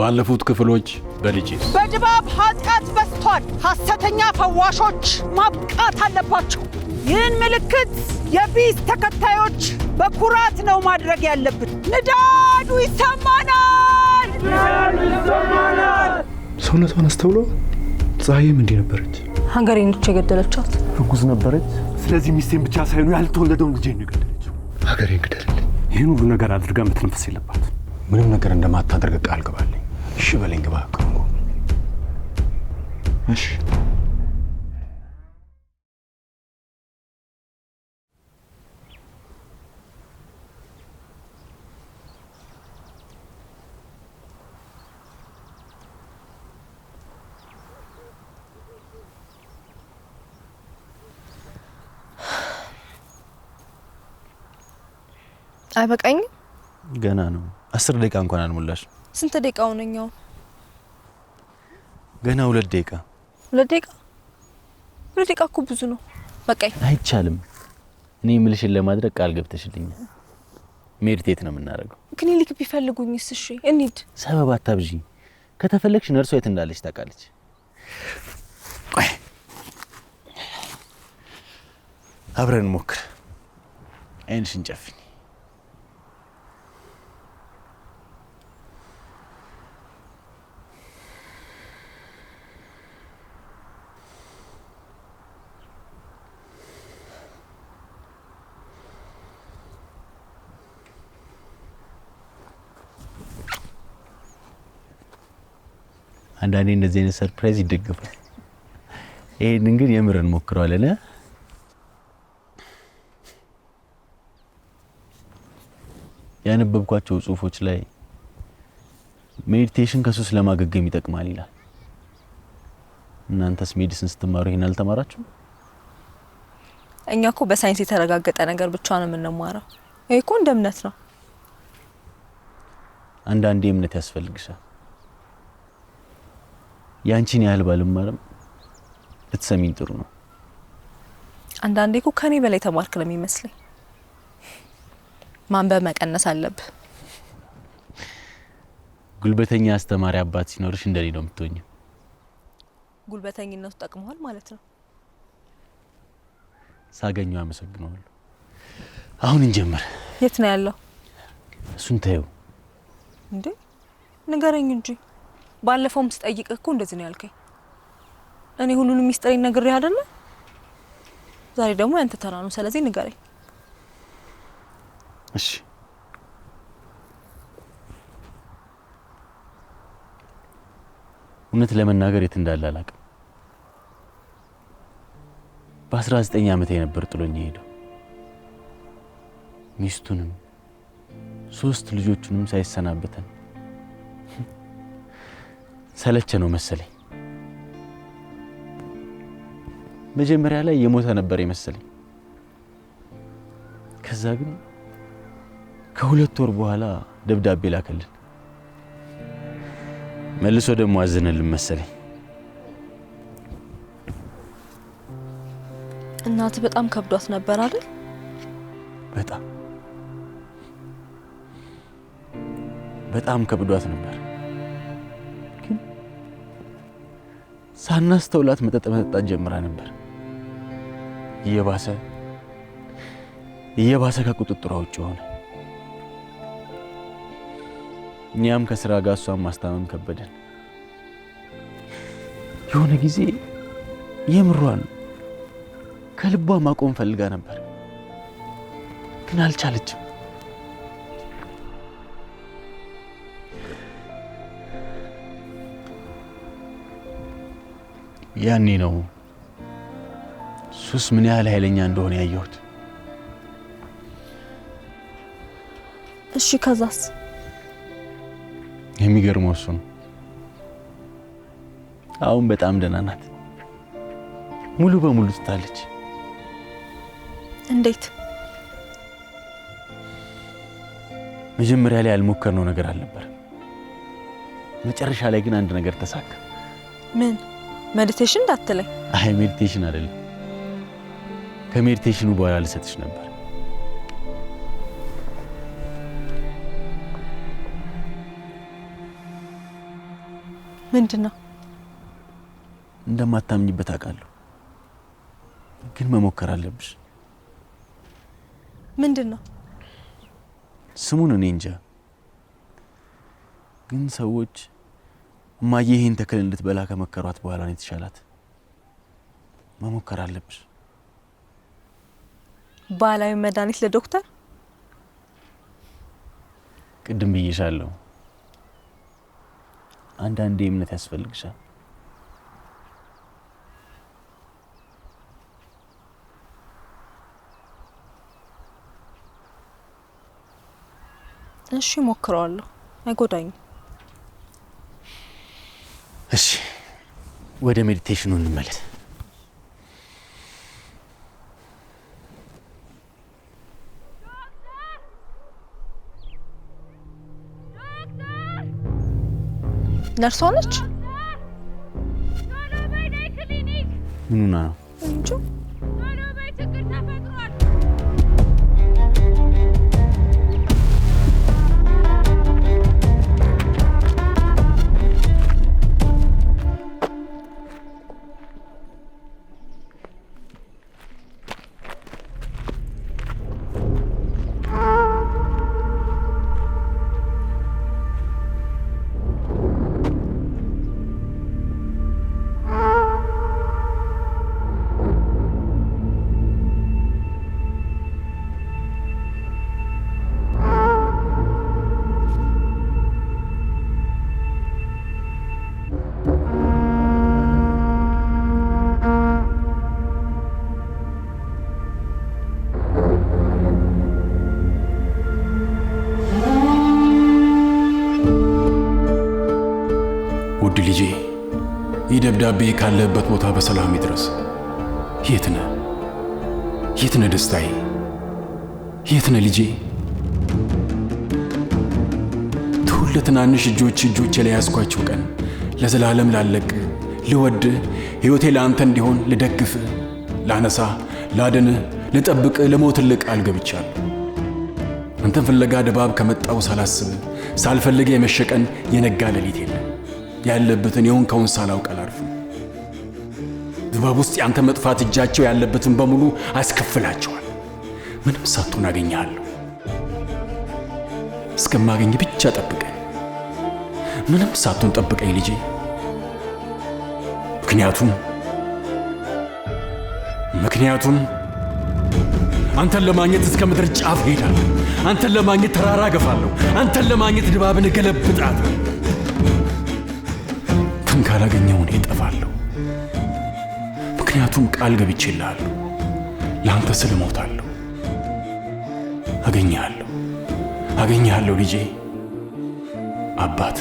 ባለፉት ክፍሎች በልጅስ በድባብ ኃጢአት በስቷል። ሐሰተኛ ፈዋሾች ማብቃት አለባቸው። ይህን ምልክት የቢስ ተከታዮች በኩራት ነው ማድረግ ያለብን። ንዳዱ ይሰማናል። ሰውነቷን አስተውሎ ፀሐይም እንዲህ ነበረች። ሀገሬን ብቻ የገደለቻት ርጉዝ ነበረች። ስለዚህ ሚስቴን ብቻ ሳይሆን ያልተወለደውን ልጄን ነው የገደለችው። ሀገሬን ግደልልኝ። ይህን ሁሉ ነገር አድርጋ መተንፈስ የለባት። ምንም ነገር እንደማታደርግ ቃል ግባልኝ። እሺ በለኝ ግባ። እሺ አይበቃኝም? ገና ነው። 10 ደቂቃ እንኳን አልሞላሽ። ስንት ደቂቃ ሆነኛው? ገና 2 ደቂቃ። 2 ደቂቃ? 2 ደቂቃ እኮ ብዙ ነው። በቃኝ። አይቻልም። እኔ የምልሽን ለማድረግ ቃል ገብተሽልኛል። ሜዲቴት ነው የምናደርገው። ክሊኒክ ቢፈልጉኝስ? እሺ እንሂድ። ሰበብ አታብዢ። ከተፈለግሽ ነርሷ የት እንዳለች ታውቃለች። አብረን ሞክር። አይንሽን ጨፍኝ። አንዳንዴ እንደዚህ አይነት ሰርፕራይዝ ይደገፋል። ይሄንን ግን የምርን ሞክረዋለን። ያነበብኳቸው ጽሁፎች ላይ ሜዲቴሽን ከሱስ ለማገገም ይጠቅማል ይላል። እናንተስ ሜዲሲን ስትማሩ ይሄን አልተማራችሁ? እኛ እኮ በሳይንስ የተረጋገጠ ነገር ብቻ ነው የምንማረው። ይሄ እኮ እንደ እምነት ነው። አንዳንዴ እምነት ያስፈልግሻል። ያንቺን ያህል ባልማርም ብትሰሚኝ ጥሩ ነው። አንዳንዴ እኮ ከኔ በላይ ተማርክ ነው የሚመስለኝ። ማንበብ መቀነስ አለብህ። ጉልበተኛ አስተማሪ አባት ሲኖርሽ እንደኔ ነው የምትሆኚው። ጉልበተኝነቱ ጠቅመዋል ማለት ነው። ሳገኘው አመሰግናለሁ። አሁን እንጀምር። የት ነው ያለው? እሱን ተይው። እንዴ ንገረኝ እንጂ። ባለፈውም ስጠይቅህ እኮ እንደዚህ ነው ያልከኝ። እኔ ሁሉንም ሚስጥሬን ነግሬህ አይደለ? ዛሬ ደግሞ ያንተ ተራ ነው። ስለዚህ ንገረኝ። እሺ እውነት ለመናገር የት እንዳለ አላውቅም። በ19 ዓመቴ ነበር ጥሎኝ ሄደው። ሚስቱንም 3 ልጆቹንም ሳይሰናበተን ሰለቸ ነው መሰለኝ። መጀመሪያ ላይ የሞተ ነበር የመሰለኝ። ከዛ ግን ከ2 ወር በኋላ ደብዳቤ ላከልን። መልሶ ደግሞ አዘነልን መሰለኝ። እናት በጣም ከብዷት ነበር አይደል? በጣም ከብዷት ነበር። ግን ሳናስተውላት መጠጥ መጠጣት ጀምራ ነበር። እየባሰ ከቁጥጥሯ ውጭ ሆነ። እኛም ከስራ ጋር እሷን ማስታመም ከበደን። የሆነ ጊዜ የምሯን ከልቧ ማቆም ፈልጋ ነበር፣ ግን አልቻለችም። ያኔ ነው ሱስ ምን ያህል ኃይለኛ እንደሆነ ያየሁት። እሺ ከዛስ? የሚገርመው እሱ ነው። አሁን በጣም ደህና ናት። ሙሉ በሙሉ ትታለች። እንዴት? መጀመሪያ ላይ ያልሞከርነው ነገር አልነበር። መጨረሻ ላይ ግን አንድ ነገር ተሳካ። ምን? ሜዲቴሽን እንዳትለኝ። አይ ሜዲቴሽን አይደለም። ከሜዲቴሽኑ በኋላ ልሰጥሽ ነበር። ምንድነው? እንደማታምኝበት አውቃለሁ፣ ግን መሞከር አለብሽ። ምንድነው? ስሙን እኔ እንጃ፣ ግን ሰዎች እማዬ ይሄን ተክል እንድትበላ ከመከሯት በኋላ ነው የተሻላት። መሞከር አለብሽ። ባህላዊ መድኃኒት ለዶክተር? ቅድም ብዬሻለሁ፣ አንዳንዴ እምነት ያስፈልግሻል። እሺ ሞክረዋለሁ፣ አይጎዳኝም። እሺ ወደ ሜዲቴሽኑ እንመለስ። ነርሷ ነች? ምኑና ነው? እንጂ ውድ ልጄ፣ ይህ ደብዳቤ ካለበት ቦታ በሰላም ይድረስ። የት ነህ? የት ነህ ደስታዬ? የት ነህ ልጄ? ትሁን ለትናንሽ እጆቼ ላይ ያዝኳቸው ቀን ለዘላለም ላለቅ ልወድ ሕይወቴ ለአንተ እንዲሆን ልደግፍ ላነሳ ላድን ልጠብቅ ልሞትልህ ቃል ገብቻለሁ። አንተን ፍለጋ ድባብ ከመጣው ሳላስብ ሳልፈልግ የመሸቀን የነጋ ሌሊት የለም። ያለበትን የሆንከውን ሳላውቅ አላርፍም። ድባብ ውስጥ ያንተ መጥፋት እጃቸው ያለበትን በሙሉ አስከፍላቸዋል። ምንም ሳትሆን አገኘሃለሁ። እስከማገኝ ብቻ ጠብቀኝ። ምንም ሳትሆን ጠብቀኝ ልጄ። ምክንያቱም አንተን ለማግኘት እስከ ምድር ጫፍ ሄዳለሁ። አንተን ለማግኘት ተራራ ገፋለሁ። አንተን ለማግኘት ድባብን ገለብጣለሁ። ግን ካላገኘሁ እኔ እጠፋለሁ። ምክንያቱም ቃል ገብቼልሃለሁ። ለአንተ ስል እሞታለሁ። አገኘሃለሁ ልጄ። አባት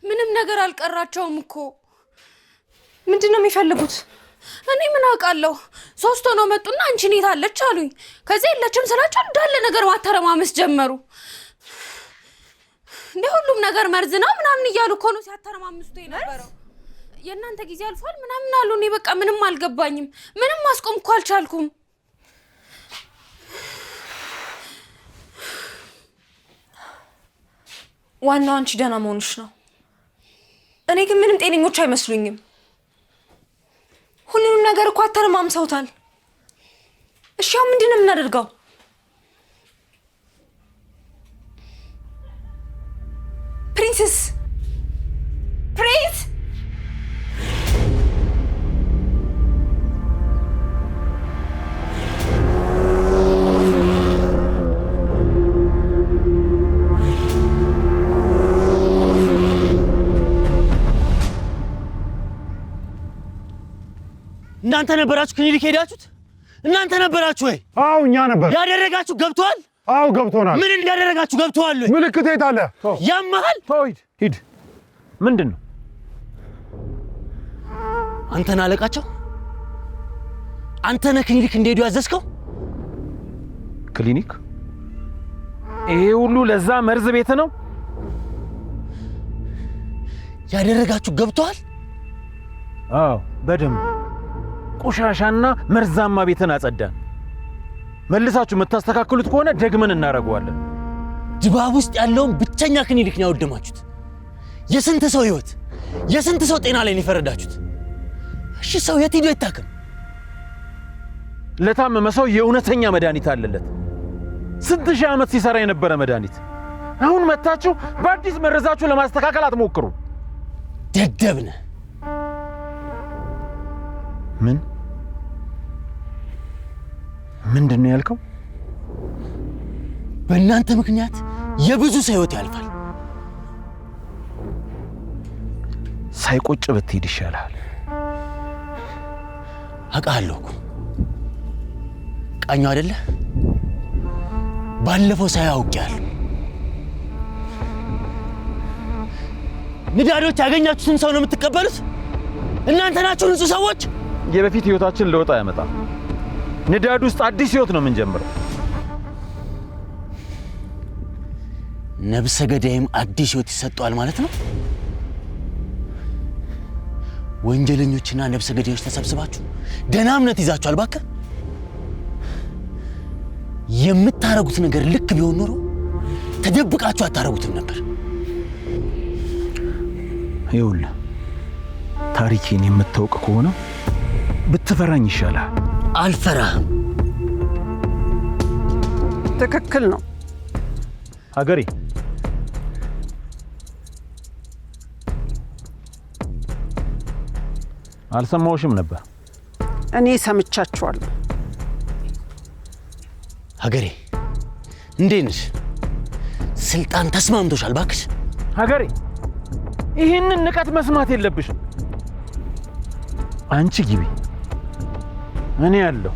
ምንም ነገር አልቀራቸውም እኮ። ምንድነው የሚፈልጉት? እኔ ምን አውቃለሁ? 3 ሆነው መጡና አንቺ የት አለች አሉኝ። ከዚህ የለችም ስላቸው እንዳለ ነገር ማተረማመስ ጀመሩ። እንደ ሁሉም ነገር መርዝ ነው ምናምን እያሉ እኮ ነው ሲያተረማምሱት የነበረው። የእናንተ ጊዜ አልፏል ምናምን አሉ። እኔ በቃ ምንም አልገባኝም። ምንም ማስቆም እኮ አልቻልኩም። ዋናው አንቺ ደህና መሆንሽ ነው። እኔ ግን ምንም ጤነኞች አይመስሉኝም። ሁሉንም ነገር እኮ አተረማምሰውታል። እሺ አሁን ምንድን ነው የምናደርገው? ፕሪንስ እናንተ ነበራችሁ ክሊኒክ ሄዳችሁት? እናንተ ነበራችሁ ወይ? አዎ እኛ ነበር። ያደረጋችሁ ገብቷል? አዎ ገብቶናል። ምን እንዳደረጋችሁ ገብቷል? ምልክት የት አለ? ያማል? ሂድ። ምንድን ነው? አንተን አለቃቸው? አንተ ነህ ክሊኒክ እንዲሄዱ ያዘዝከው? ክሊኒክ? ይሄ ሁሉ ለዛ መርዝ ቤት ነው ያደረጋችሁ? ገብቷል? አዎ በደንብ ቆሻሻና መርዛማ ቤትን አጸዳን። መልሳችሁ የምታስተካክሉት ከሆነ ደግመን እናደርገዋለን። ድባብ ውስጥ ያለውን ብቸኛ ክሊኒክ ነው ያወደማችሁት። የስንት ሰው ህይወት፣ የስንት ሰው ጤና ላይ ነው የፈረዳችሁት? እሺ ሰው የት ሄዶ ይታከም? ለታመመ ሰው የእውነተኛ መድኃኒት አለለት። ስንት ሺህ ዓመት ሲሰራ የነበረ መድኃኒት። አሁን መታችሁ በአዲስ መረዛችሁ ለማስተካከል አትሞክሩ። ደደብ ነህ። ምንድን ነው ያልከው? በእናንተ ምክንያት የብዙ ሰው ህይወት ያልፋል። ሳይቆጭ ብትሄድ ይሻላል። አውቃለሁ እኮ ቃኘው አይደለ? ባለፈው ሳያውቅያለሁ። ንዳዶች ያገኛችሁትን ሰው ነው የምትቀበሉት? እናንተ ናችሁ ንጹህ ሰዎች? የበፊት ህይወታችን ለውጥ አያመጣም። ንዳድ ውስጥ አዲስ ህይወት ነው የምንጀምረው። ነብሰ ገዳይም አዲስ ህይወት ይሰጠዋል ማለት ነው? ወንጀለኞችና ነብሰ ገዳዮች ተሰብስባችሁ ደህና እምነት ይዛችኋል። እባክህ የምታረጉት ነገር ልክ ቢሆን ኖሮ ተደብቃችሁ አታረጉትም ነበር። ይኸውልህ ታሪኬን የምታውቅ ከሆነ ብትፈራኝ ይሻላል። አልፈራህም። ትክክል ነው ሀገሬ። አልሰማሁሽም ነበር። እኔ ሰምቻችኋለሁ። ሀገሬ እንዴት ነሽ? ስልጣን ተስማምቶሻል? እባክሽ ሀገሬ ይህንን ንቀት መስማት የለብሽም። አንቺ ግቢ፣ እኔ ያለሁ።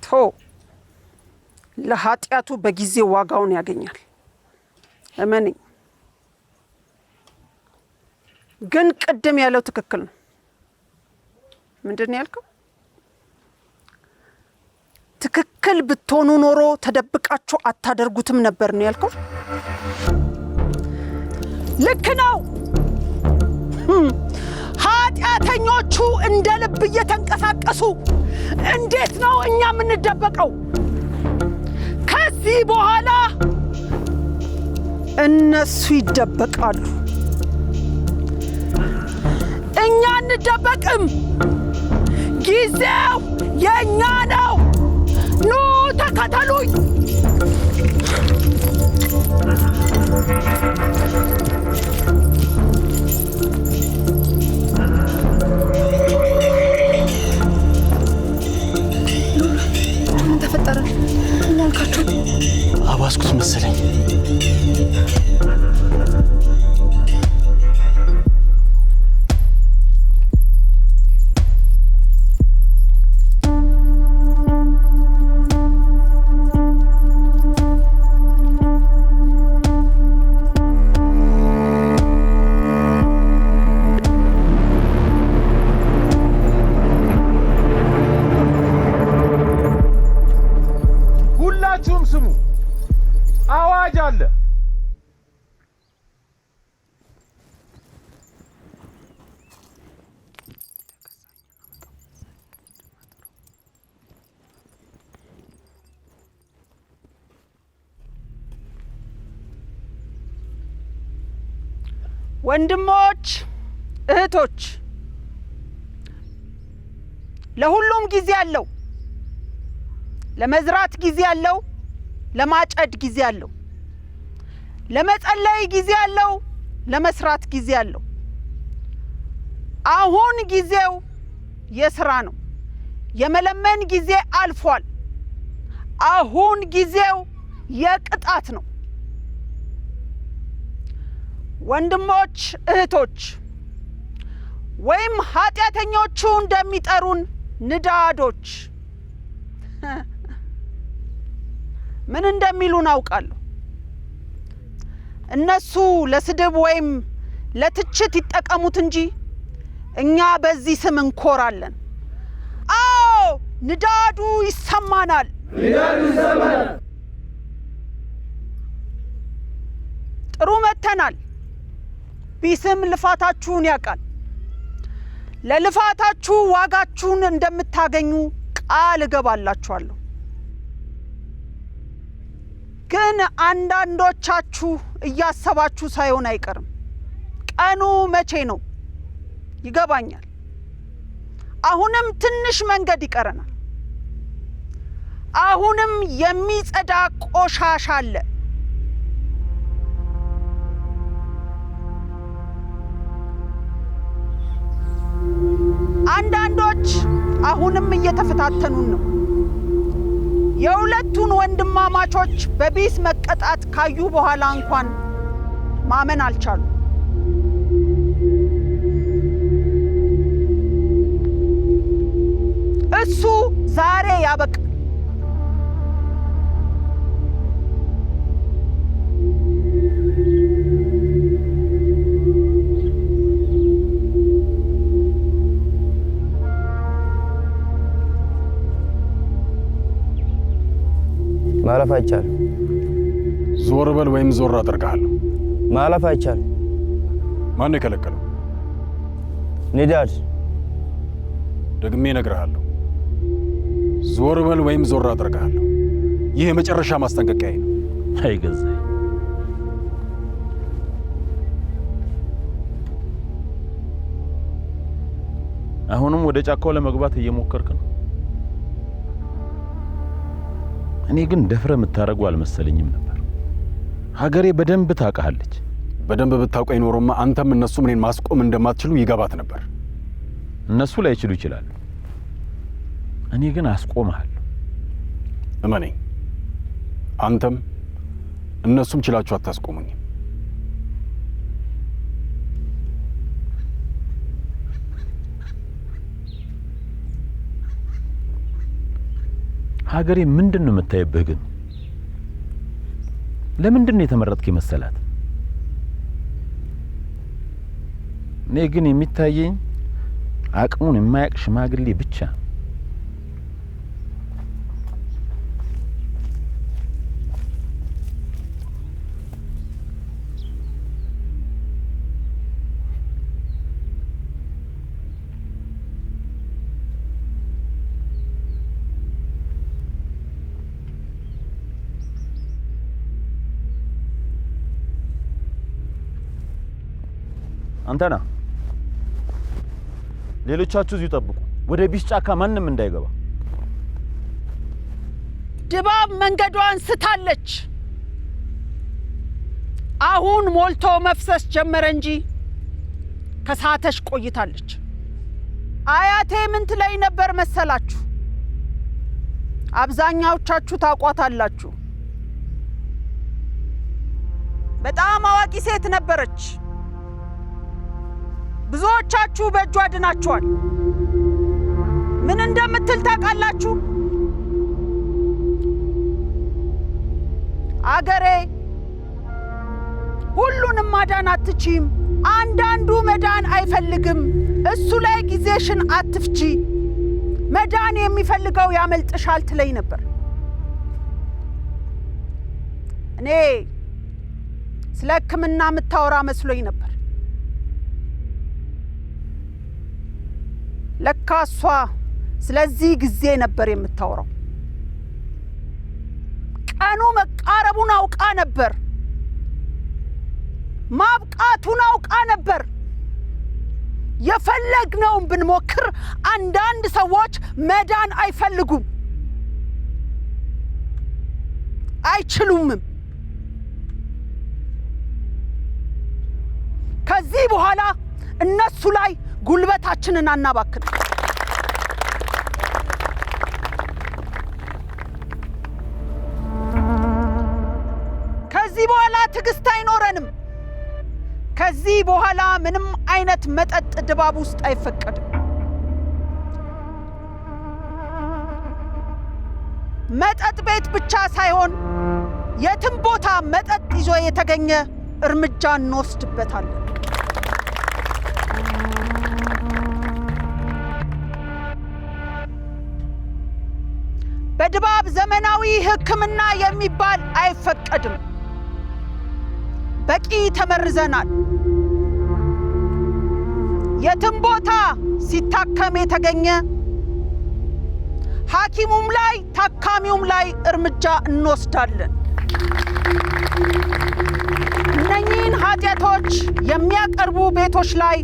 ቶ ለኃጢአቱ በጊዜ ዋጋውን ያገኛል። እመነኝ። ግን ቅድም ያለው ትክክል ነው። ምንድን ነው ያልከው? ትክክል ብትሆኑ ኖሮ ተደብቃችሁ አታደርጉትም ነበር ነው ያልከው? ልክ ነው። ኃጢአተኞቹ እንደ ልብ እየተንቀሳቀሱ እንዴት ነው እኛ የምንደበቀው? ከዚህ በኋላ እነሱ ይደበቃሉ፣ እኛ እንደበቅም። ጊዜው የኛ ነው። ኑ ተከተሉኝ። ምን ተፈጠረ? ምን አልካችሁ? አባስኩት መሰለኝ። ሁላችሁም ስሙ፣ አዋጅ አለ። ወንድሞች፣ እህቶች፣ ለሁሉም ጊዜ አለው። ለመዝራት ጊዜ አለው፣ ለማጨድ ጊዜ አለው፣ ለመጸለይ ጊዜ አለው፣ ለመስራት ጊዜ አለው። አሁን ጊዜው የሥራ ነው። የመለመን ጊዜ አልፏል። አሁን ጊዜው የቅጣት ነው። ወንድሞች፣ እህቶች፣ ወይም ኃጢአተኞቹ እንደሚጠሩን ንዳዶች ምን እንደሚሉን አውቃለሁ። እነሱ ለስድብ ወይም ለትችት ይጠቀሙት እንጂ እኛ በዚህ ስም እንኮራለን። አዎ ንዳዱ ይሰማናል። ጥሩ መተናል። ቢስም ልፋታችሁን ያውቃል። ለልፋታችሁ ዋጋችሁን እንደምታገኙ ቃል እገባላችኋለሁ። ግን አንዳንዶቻችሁ እያሰባችሁ ሳይሆን አይቀርም። ቀኑ መቼ ነው? ይገባኛል። አሁንም ትንሽ መንገድ ይቀረናል። አሁንም የሚጸዳ ቆሻሻ አለ። አንዳንዶች አሁንም እየተፈታተኑን ነው። የሁለቱን ወንድማማቾች በቢስ መቀጣት ካዩ በኋላ እንኳን ማመን አልቻሉ። እሱ ዛሬ ያበቃ። ማለፍ አይቻልም። ዞር በል ወይም ዞር አደርጋለሁ። ማለፍ አይቻልም። ማን የከለከለው? ንዳድ። ደግሜ እነግርሃለሁ። ዞር በል ወይም ዞር አደርጋለሁ። ይህ የመጨረሻ ማስጠንቀቂያዬ ነው። አይገዛኝ። አሁንም ወደ ጫካው ለመግባት እየሞከርክ ነው። እኔ ግን ደፍረ የምታረጉ አልመሰለኝም ነበር። ሀገሬ በደንብ ታውቃለች። በደንብ ብታውቀኝ ኖሮማ አንተም እነሱም እኔን ማስቆም እንደማትችሉ ይገባት ነበር። እነሱ ላይችሉ ይችላሉ። እኔ ግን አስቆምሃለሁ። እመነኝ፣ አንተም እነሱም ችላችሁ አታስቆሙኝም። ሀገሬ ምንድን ነው የምታይብህ? ግን ለምንድን ነው የተመረጥክ መሰላት? እኔ ግን የሚታየኝ አቅሙን የማያውቅ ሽማግሌ ብቻ። አንተና ሌሎቻችሁ እዚሁ ጠብቁ። ወደ ቢስ ጫካ ማንም እንዳይገባ። ድባብ መንገዷን ስታለች። አሁን ሞልቶ መፍሰስ ጀመረ እንጂ ከሳተሽ ቆይታለች። አያቴ ምን ትለኝ ነበር መሰላችሁ? አብዛኛዎቻችሁ ታቋታላችሁ። በጣም አዋቂ ሴት ነበረች። ብዙዎቻችሁ በእጇ ድናችኋል። ምን እንደምትል ታውቃላችሁ? አገሬ ሁሉንም ማዳን አትችይም፣ አንዳንዱ መዳን አይፈልግም፣ እሱ ላይ ጊዜሽን አትፍቺ፣ መዳን የሚፈልገው ያመልጥሻል ትለኝ ነበር። እኔ ስለ ሕክምና የምታወራ መስሎኝ ነበር። ለካ እሷ ስለዚህ ጊዜ ነበር የምታወራው። ቀኑ መቃረቡን አውቃ ነበር። ማብቃቱን አውቃ ነበር። የፈለግነውን ብንሞክር አንዳንድ ሰዎች መዳን አይፈልጉም፣ አይችሉምም። ከዚህ በኋላ እነሱ ላይ ጉልበታችንን አናባክን። ከዚህ በኋላ ትዕግስት አይኖረንም። ከዚህ በኋላ ምንም አይነት መጠጥ ድባብ ውስጥ አይፈቀድም። መጠጥ ቤት ብቻ ሳይሆን የትም ቦታ መጠጥ ይዞ የተገኘ እርምጃ እንወስድበታለን። በድባብ ዘመናዊ ሕክምና የሚባል አይፈቀድም። በቂ ተመርዘናል። የትም ቦታ ሲታከም የተገኘ ሐኪሙም ላይ ታካሚውም ላይ እርምጃ እንወስዳለን። እነኚህን ኃጢአቶች የሚያቀርቡ ቤቶች ላይ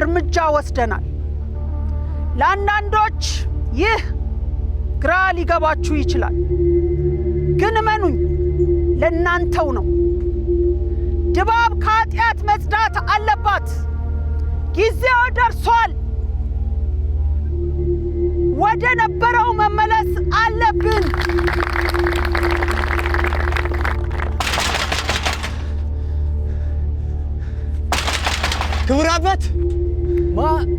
እርምጃ ወስደናል። ለአንዳንዶች ይህ ግራ ሊገባችሁ ይችላል፣ ግን እመኑኝ ለእናንተው ነው። ድባብ ከኃጢአት መጽዳት አለባት። ጊዜው ደርሷል። ወደ ነበረው መመለስ አለብን። ክቡር አባት!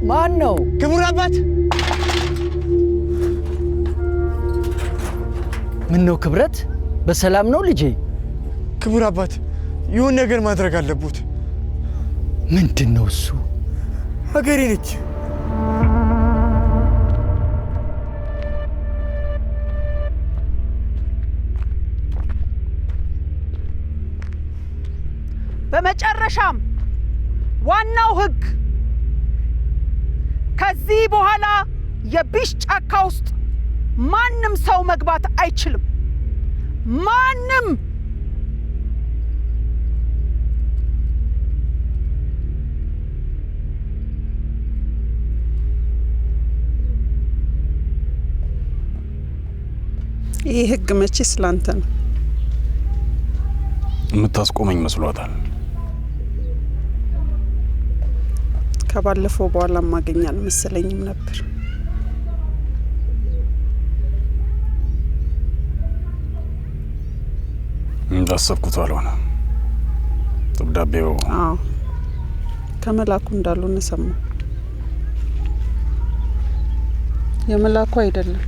ማን ነው? ክቡር አባት! ምን ነው ክብረት? በሰላም ነው ልጄ? ክቡር አባት፣ ይሁን ነገር ማድረግ አለቡት። ምንድን ነው እሱ? ሀገሬ ነች። በመጨረሻም ዋናው ሕግ ከዚህ በኋላ የቢሽ ጫካ ውስጥ ማንም ሰው መግባት አይችልም። ማንም። ይህ ሕግ መቼ ስላንተ ነው? የምታስቆመኝ መስሏታል። ከባለፈው በኋላ ማገኝ አልመሰለኝም ነበር። እንዳሰብኩት አልሆነ። ደብዳቤው ከመላኩ እንዳልሆነ ሰማሁ። የመላኩ አይደለም።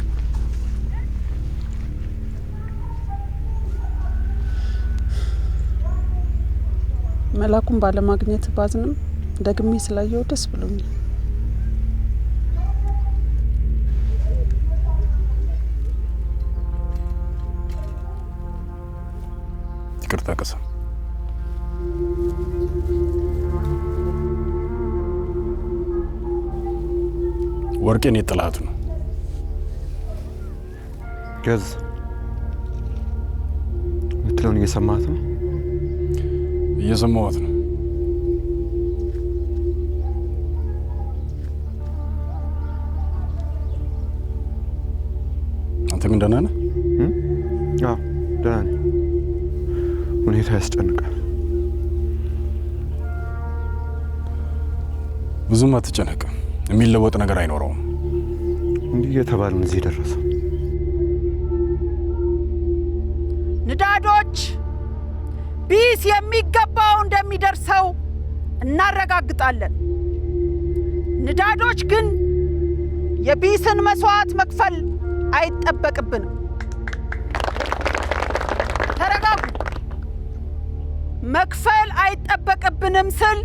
መላኩን ባለማግኘት ባዝንም ደግሜ ስላየው ደስ ብሎኛል። ይቅርታ ቀሰም። ወርቄን የጥላት ነው። ገዝ ምትለውን እየሰማት ነው? እየሰማሁት ነው። አንተ ግን ደህና ነህ? አዎ ደህና ነኝ። ሁኔታ ያስጨንቃል። ብዙም አትጨነቅም። የሚለወጥ ነገር አይኖረውም። እንዲህ እየተባልን እዚህ ደረሰ። ንዳዶች ቢስ የሚገባው እንደሚደርሰው እናረጋግጣለን። ንዳዶች ግን የቢስን መስዋዕት መክፈል አይጠበቅብንም። ተረጋጉ። መክፈል አይጠበቅብንም ስል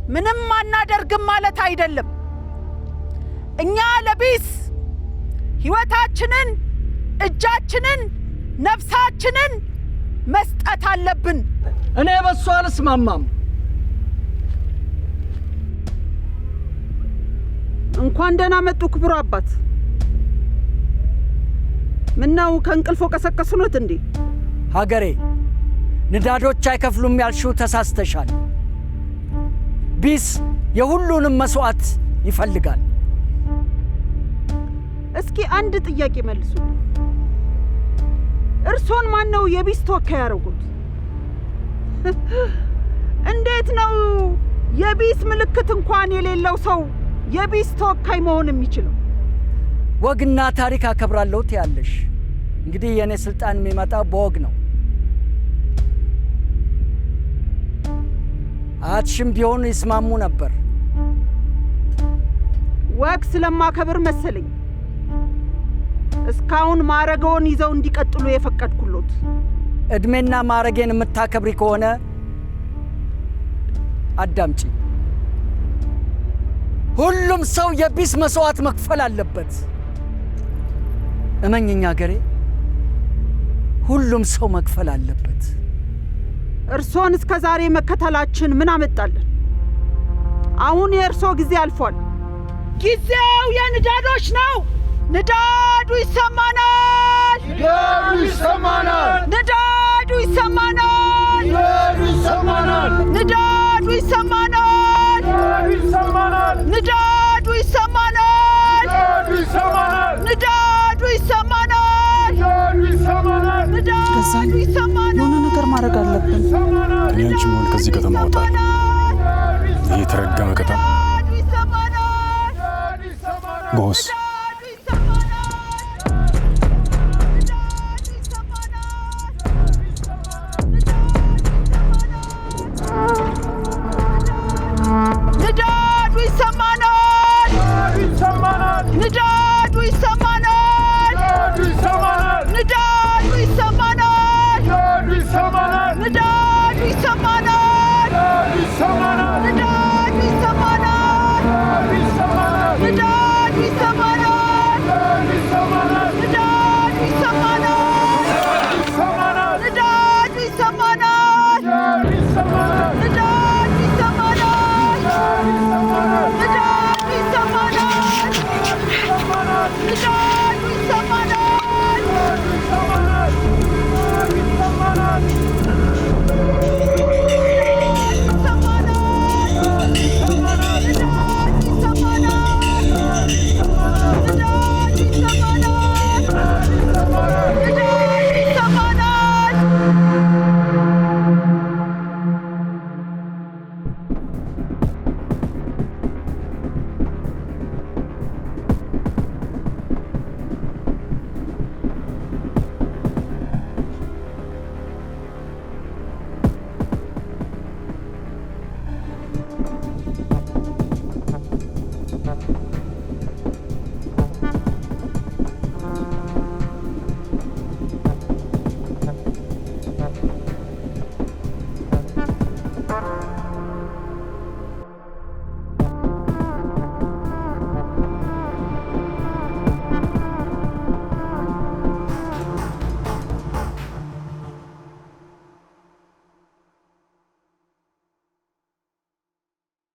ምንም አናደርግም ማለት አይደለም። እኛ ለቢስ ሕይወታችንን፣ እጃችንን፣ ነፍሳችንን መስጠት አለብን። እኔ በሷ አልስማማም። እንኳን ደህና መጡ ክቡር አባት። ምነው ከእንቅልፎ ቀሰቀሱት እንዴ? ሀገሬ ንዳዶች አይከፍሉም ያልሽው ተሳስተሻል። ቢስ የሁሉንም መስዋዕት ይፈልጋል። እስኪ አንድ ጥያቄ መልሱ። እርሶን ማን ነው የቢስ ተወካይ ያደረጉት? እንዴት ነው የቢስ ምልክት እንኳን የሌለው ሰው የቢስ ተወካይ መሆን የሚችለው? ወግና ታሪክ አከብራለሁ ትያለሽ። እንግዲህ የኔ ስልጣን የሚመጣው በወግ ነው። አያትሽም ቢሆኑ ይስማሙ ነበር። ወግ ስለማከብር መሰለኝ እስካሁን ማዕረግዎን ይዘው እንዲቀጥሉ የፈቀድኩሎት። እድሜና ማዕረጌን የምታከብሪ ከሆነ አዳምጪ። ሁሉም ሰው የቢስ መስዋዕት መክፈል አለበት። እመኝኛ ገሬ ሁሉም ሰው መክፈል አለበት። እርሶን እስከ ዛሬ መከተላችን ምን አመጣለን? አሁን የእርሶ ጊዜ አልፏል። ጊዜው የንዳዶች ነው። ንዳዱ ይሰማናል። ንዳዱ ይሰማናል። ንዳዱ ይሰማናል። ንዳዱ ይሰማናል። ንዳዱ ይሰማናል። ንዳዱ ንዳዱ ይሰማናል። ይሰማናል። ንዳዱ ንዳዱ ይሰማናል። የሆነ ነገር ማድረግ አለብን። እኔ አንቺ መሆን ከዚህ ከተማ እወጣለሁ። ይህ የተረገመ ከተማ ቦስ ንዳዱ ይሰማናል። ንዳዱ ይሰማናል። ንዳዱ ይሰማናል። ንዳዱ ይሰማናል። ንዳዱ ይሰማናል። ንዳዱ ይሰማናል። ንዳዱ ይሰማናል። ንዳዱ ይሰማናል። ንዳዱ ይሰማናል። ንዳዱ ይሰማናል። ንዳዱ